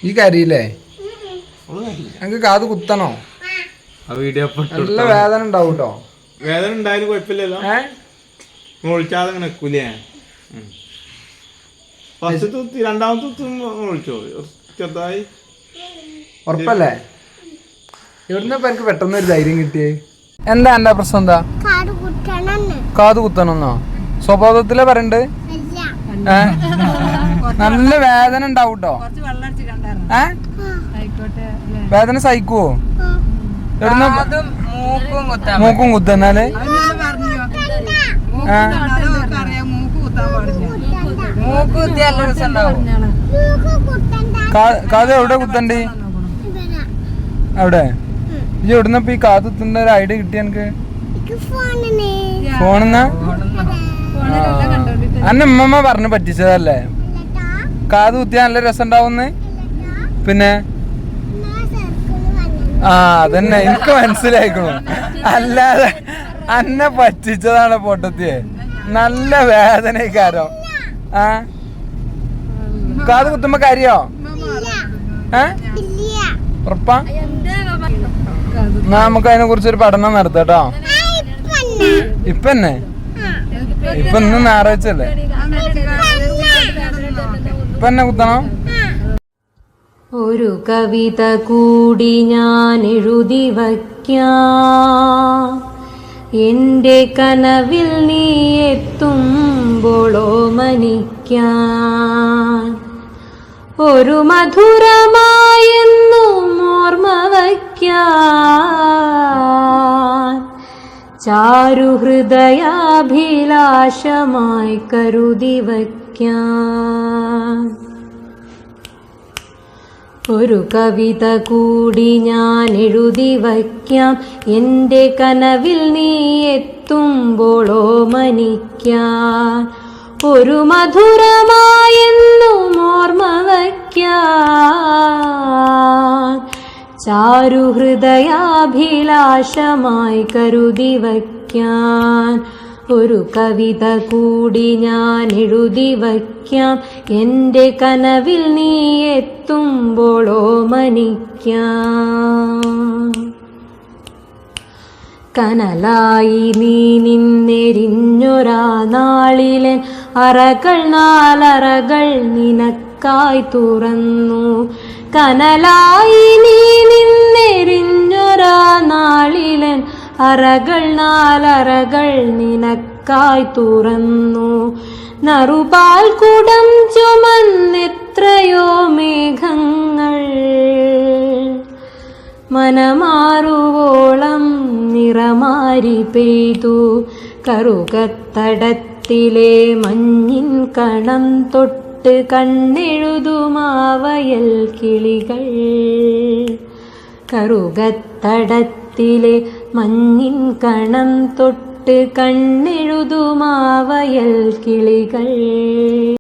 ഈ കരിയില്ലേ എനിക്ക് കാത് കുത്തണോ? നല്ല വേദന ഉണ്ടാവും കേട്ടോ. വേദന ഉണ്ടായാലും കുഴപ്പമില്ലല്ലോ. വിളിച്ചാതെ നിൽക്കൂലേ? ഫസ്റ്റ് തുത്തി രണ്ടാമത്തെ വിളിച്ചോ ചെറുതായി. ഉറപ്പല്ലേ? എവിടുന്നപ്പോ എനിക്ക് പെട്ടെന്ന് ഒരു ധൈര്യം കിട്ടിയേ? എന്താ എന്റെ പ്രശ്നം? എന്താ കാത് കുത്തണമെന്നോ? സ്വബോധത്തിലെ പറയണ്ട്. നല്ല വേദന ഉണ്ടാവും കേട്ടോ. വേദന സഹിക്കുവോ? എവിടുന്ന മൂക്കും കുത്തന്നാല് കാത് എവിടെ കുത്തണ്ടി? അവിടെ ഈ എവിടുന്നപ്പ ഈ കാത് കുത്തുന്ന ഒരു ഐഡിയ കിട്ടി എനിക്ക്? ഫോണെന്നാ അന്നെ ഉമ്മമ്മ പറഞ്ഞു പറ്റിച്ചതല്ലേ? കാത് കുത്തിയാ നല്ല രസം ഉണ്ടാവുന്ന്. പിന്നെ അതന്നെ എനിക്ക് മനസ്സിലായിക്കണു. അല്ലാതെ അന്നെ പറ്റിച്ചതാണ് പൊട്ടത്തിയെ. നല്ല വേദനക്കാരോ? കാത് കുത്തുമ്പോ കരിയോ? ഉറപ്പാ? നമുക്ക് അതിനെ കുറിച്ചൊരു പഠനം നടത്താട്ടോ. ഇപ്പന്നെ ഇപ്പൊ ഇന്ന് ഞായറാഴ്ചല്ലേ? ഇപ്പൊ എന്നെ കുത്തണം. ഒരു കവിത കൂടി ഞാൻ എഴുതി വയ്ക്കാം, എന്റെ കനവിൽ നീ എത്തുമ്പോളോ മനിക്കാൻ. ഒരു മധുരമായെന്നും ഓർമ്മ വയ്ക്കാൻ, ചാരുഹൃദയാഭിലാഷമായി കരുതി വയ്ക്കാൻ. ഒരു കവിത കൂടി ഞാൻ എഴുതി വയ്ക്കാം, എന്റെ കനവിൽ നീ എത്തുമ്പോളോ മനിക്കാൻ. ഒരു മധുരമായെന്നും ഓർമ്മ വയ്ക്കാൻ, ചാരുഹൃദയാഭിലാഷമായി കരുതി വയ്ക്കാൻ. ഒരു കവിത കൂടി ഞാൻ എഴുതി വയ്ക്കാം, എന്റെ കനവിൽ നീ എത്തുമ്പോളോ മനിക്കാൻ. കനലായി നീ നിന്നെരിഞ്ഞൊരാ നാളിലൻ അറകൾ നാലറകൾ നിനക്കായി തുറന്നു. കനലായി നീ നിന്നെരിഞ്ഞൊരാ നാളിലൻ അറകൾ നാലറകൾ നിനക്കായി തുറന്നു. നറുപാൽ കുടം ചുമന്നെത്രയോ മേഘങ്ങൾ മനമാറുവോളം നിറമാരി പെയ്തു. കറുകത്തടത്തിലെ മഞ്ഞിൻ കണം തൊട്ട് കണ്ണെഴുതുമാവയൽ കിളികൾ. കറുകത്തടത്തിലെ മഞ്ഞിൻ കണം തൊട്ട് കണ്ണെഴുതുമാവയൽ കിളികൾ.